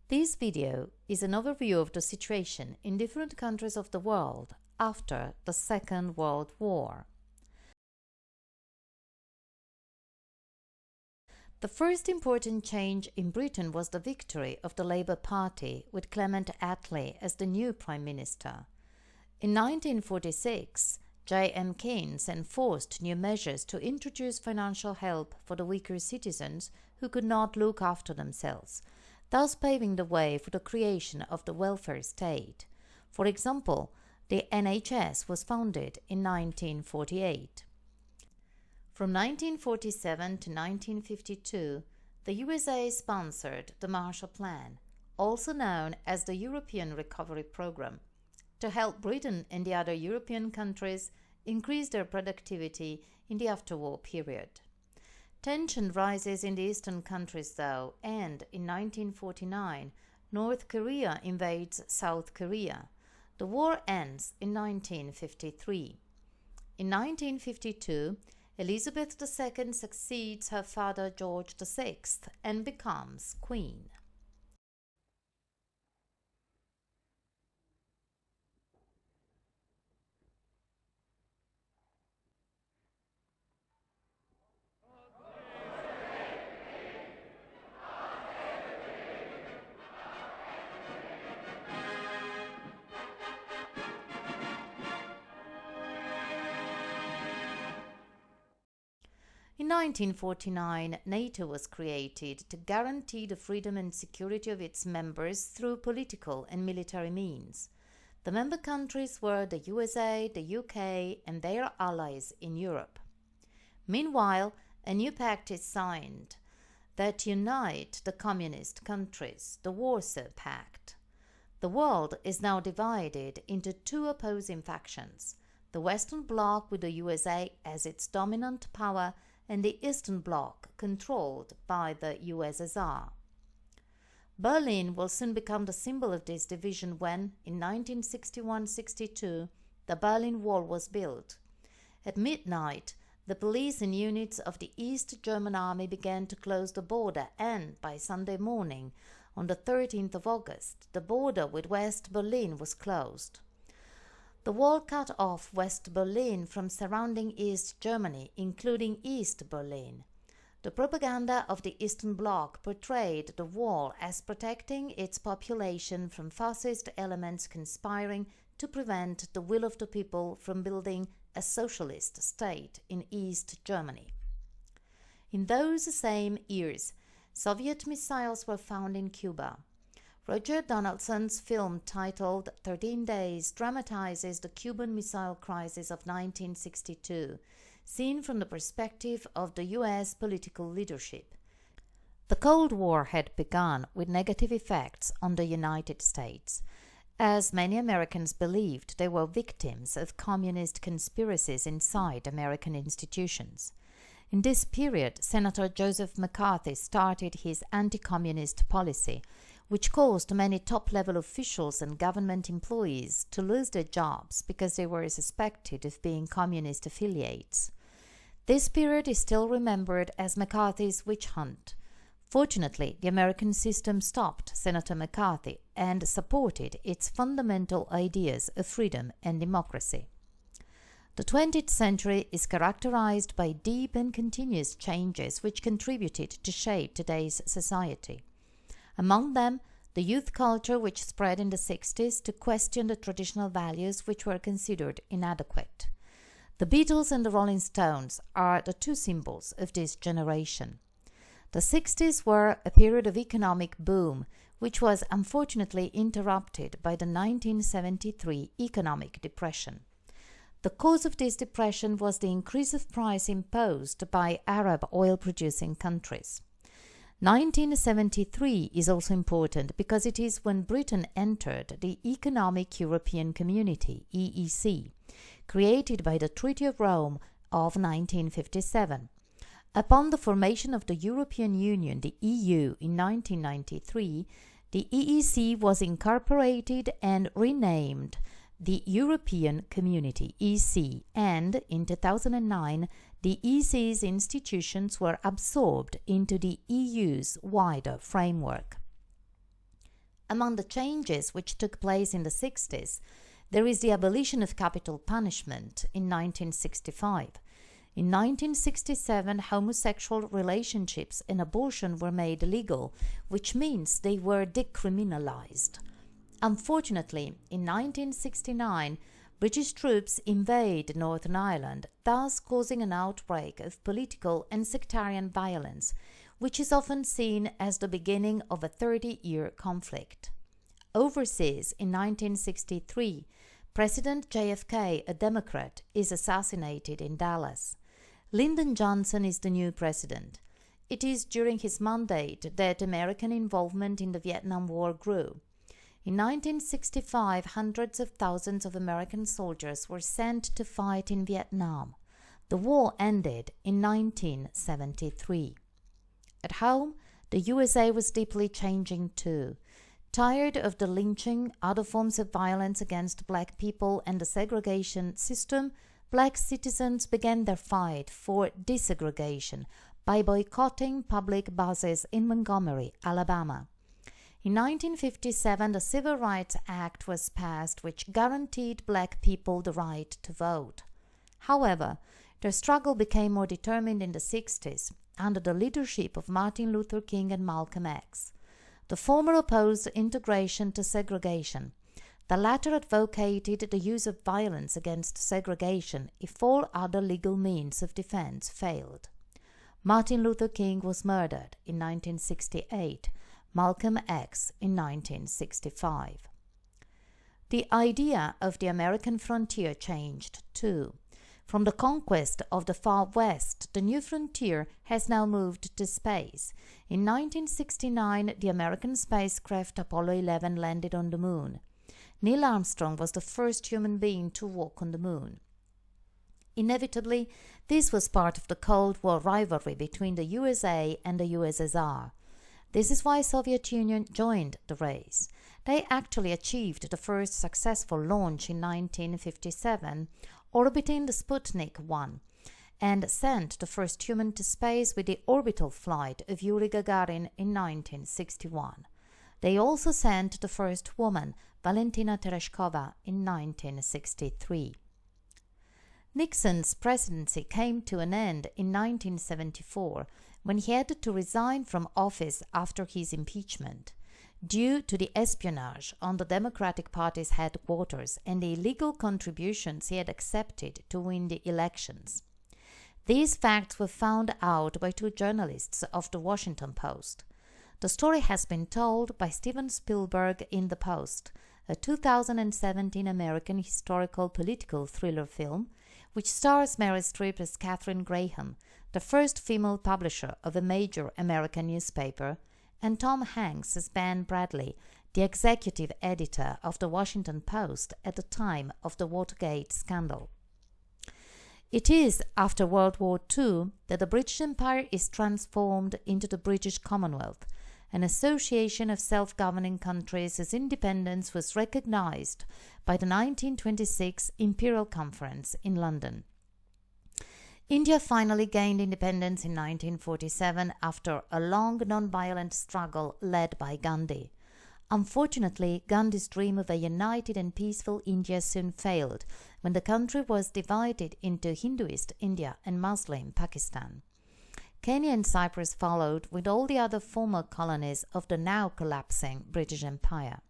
This video is an overview of the situation in different countries of the world after the Second World War. The first important change in Britain was the victory of the Labour Party with Clement Attlee as the new Prime Minister. In 1946, Keynes enforced new measures to introduce financial help for the weaker citizens who could not look after themselves, thus paving the way for the creation of the welfare state. For example, the NHS was founded in 1948. From 1947 to 1952, the U.S.A. sponsored the Marshall Plan, also known as the European Recovery Program, to help Britain and the other European countries increase their productivity in the afterwar period. Tension rises in the eastern countries though, and in 1949, North Korea invades South Korea. The war ends in 1953. In 1952, Elizabeth II succeeds her father George VI and becomes Queen. In 1949, NATO was created to guarantee the freedom and security of its members through political and military means. The member countries were the U.S.A., the U.K., and their allies in Europe. Meanwhile, a new pact is signed that unite the communist countries, the Warsaw Pact. The world is now divided into two opposing factions: the Western Bloc with the U.S.A. as its dominant power, and the Eastern Bloc, controlled by the USSR. Berlin will soon become the symbol of this division when, in 1961-62, the Berlin Wall was built. At midnight, the police and units of the East German Army began to close the border, and by Sunday morning, on the 13th of August, the border with West Berlin was closed. The wall cut off West Berlin from surrounding East Germany, including East Berlin. The propaganda of the Eastern Bloc portrayed the wall as protecting its population from fascist elements conspiring to prevent the will of the people from building a socialist state in East Germany. In those same years, Soviet missiles were found in Cuba. Roger Donaldson's film titled 13 Days dramatizes the Cuban Missile Crisis of 1962, seen from the perspective of the U.S. political leadership. The Cold War had begun with negative effects on the United States, as many Americans believed they were victims of communist conspiracies inside American institutions. In this period, Senator Joseph McCarthy started his anti-communist policy, which caused many top-level officials and government employees to lose their jobs because they were suspected of being communist affiliates. This period is still remembered as McCarthy's witch hunt. Fortunately, the American system stopped Senator McCarthy and supported its fundamental ideas of freedom and democracy. The 20th century is characterized by deep and continuous changes which contributed to shape today's society. Among them, the youth culture which spread in the 60s to question the traditional values which were considered inadequate. The Beatles and the Rolling Stones are the two symbols of this generation. The 60s were a period of economic boom, which was unfortunately interrupted by the 1973 economic depression. The cause of this depression was the increase of price imposed by Arab oil-producing countries. 1973 is also important because it is when Britain entered the Economic European Community, EEC, created by the Treaty of Rome of 1957. Upon the formation of the European Union, the EU, in 1993, the EEC was incorporated and renamed the European Community, EC, and in 2009, the EC's institutions were absorbed into the EU's wider framework. Among the changes which took place in the 60s, there is the abolition of capital punishment in 1965. In 1967, homosexual relationships and abortion were made legal, which means they were decriminalized. Unfortunately, in 1969, British troops invade Northern Ireland, thus causing an outbreak of political and sectarian violence, which is often seen as the beginning of a 30-year conflict. Overseas, in 1963, President JFK, a Democrat, is assassinated in Dallas. Lyndon Johnson is the new president. It is during his mandate that American involvement in the Vietnam War grew. In 1965, hundreds of thousands of American soldiers were sent to fight in Vietnam. The war ended in 1973. At home, the U.S.A. was deeply changing too. Tired of the lynching, other forms of violence against black people, and the segregation system, black citizens began their fight for desegregation by boycotting public buses in Montgomery, Alabama. In 1957, the Civil Rights Act was passed, which guaranteed black people the right to vote. However, their struggle became more determined in the 60s under the leadership of Martin Luther King and Malcolm X. The former opposed integration to segregation. The latter advocated the use of violence against segregation if all other legal means of defense failed. Martin Luther King was murdered in 1968, Malcolm X in 1965. The idea of the American frontier changed too. From the conquest of the far west, the new frontier has now moved to space. In 1969, the American spacecraft Apollo 11 landed on the moon. Neil Armstrong was the first human being to walk on the moon. Inevitably, this was part of the Cold War rivalry between the U.S.A. and the USSR. This is why Soviet Union joined the race. They actually achieved the first successful launch in 1957, orbiting the Sputnik 1, and sent the first human to space with the orbital flight of Yuri Gagarin in 1961. They also sent the first woman, Valentina Tereshkova, in 1963. Nixon's presidency came to an end in 1974 when he had to resign from office after his impeachment, due to the espionage on the Democratic Party's headquarters and the illegal contributions he had accepted to win the elections. These facts were found out by two journalists of the Washington Post. The story has been told by Steven Spielberg in The Post, a 2017 American historical political thriller film, which stars Meryl Streep as Katharine Graham, the first female publisher of a major American newspaper, and Tom Hanks as Ben Bradley, the executive editor of the Washington Post at the time of the Watergate scandal. It is after World War II that the British Empire is transformed into the British Commonwealth, an association of self-governing countries whose independence was recognized by the 1926 Imperial Conference in London. India finally gained independence in 1947 after a long non-violent struggle led by Gandhi. Unfortunately, Gandhi's dream of a united and peaceful India soon failed when the country was divided into Hinduist India and Muslim Pakistan. Kenya and Cyprus followed with all the other former colonies of the now collapsing British Empire.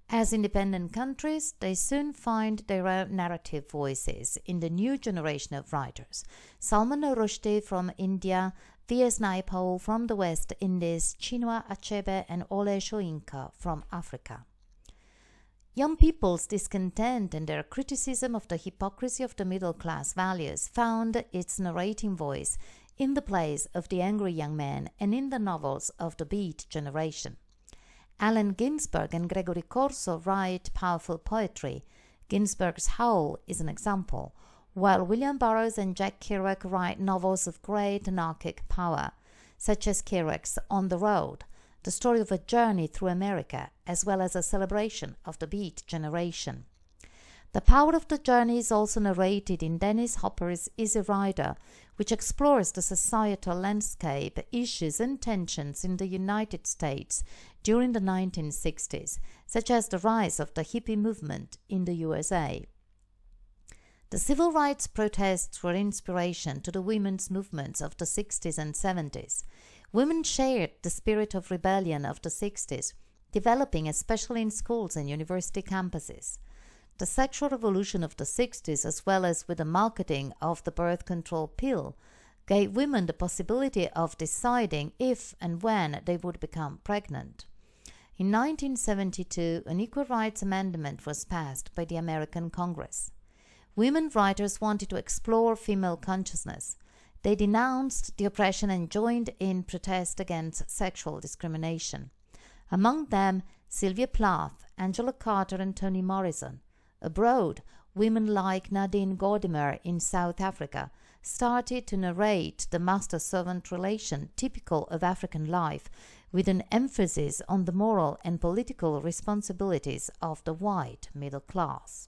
As independent countries, they soon find their own narrative voices in the new generation of writers. Salman Rushdie from India, V.S. Naipaul from the West Indies, Chinua Achebe and Ole Soyinka from Africa. Young people's discontent and their criticism of the hypocrisy of the middle-class values found its narrating voice in the plays of the angry young man and in the novels of the Beat generation. Allen Ginsberg and Gregory Corso write powerful poetry. Ginsberg's Howl is an example, while William Burroughs and Jack Kerouac write novels of great anarchic power, such as Kerouac's On the Road, the story of a journey through America, as well as a celebration of the Beat generation. The power of the journey is also narrated in Dennis Hopper's Easy Rider, which explores the societal landscape, issues and tensions in the United States during the 1960s, such as the rise of the hippie movement in the U.S.A. The civil rights protests were inspiration to the women's movements of the 60s and 70s. Women shared the spirit of rebellion of the 60s, developing especially in schools and university campuses. The sexual revolution of the 60s, as well as with the marketing of the birth control pill, gave women the possibility of deciding if and when they would become pregnant. In 1972, an Equal Rights Amendment was passed by the American Congress. Women writers wanted to explore female consciousness. They denounced the oppression and joined in protest against sexual discrimination. Among them, Sylvia Plath, Angela Carter, and Toni Morrison. Abroad, women like Nadine Gordimer in South Africa started to narrate the master-servant relation typical of African life, with an emphasis on the moral and political responsibilities of the white middle class.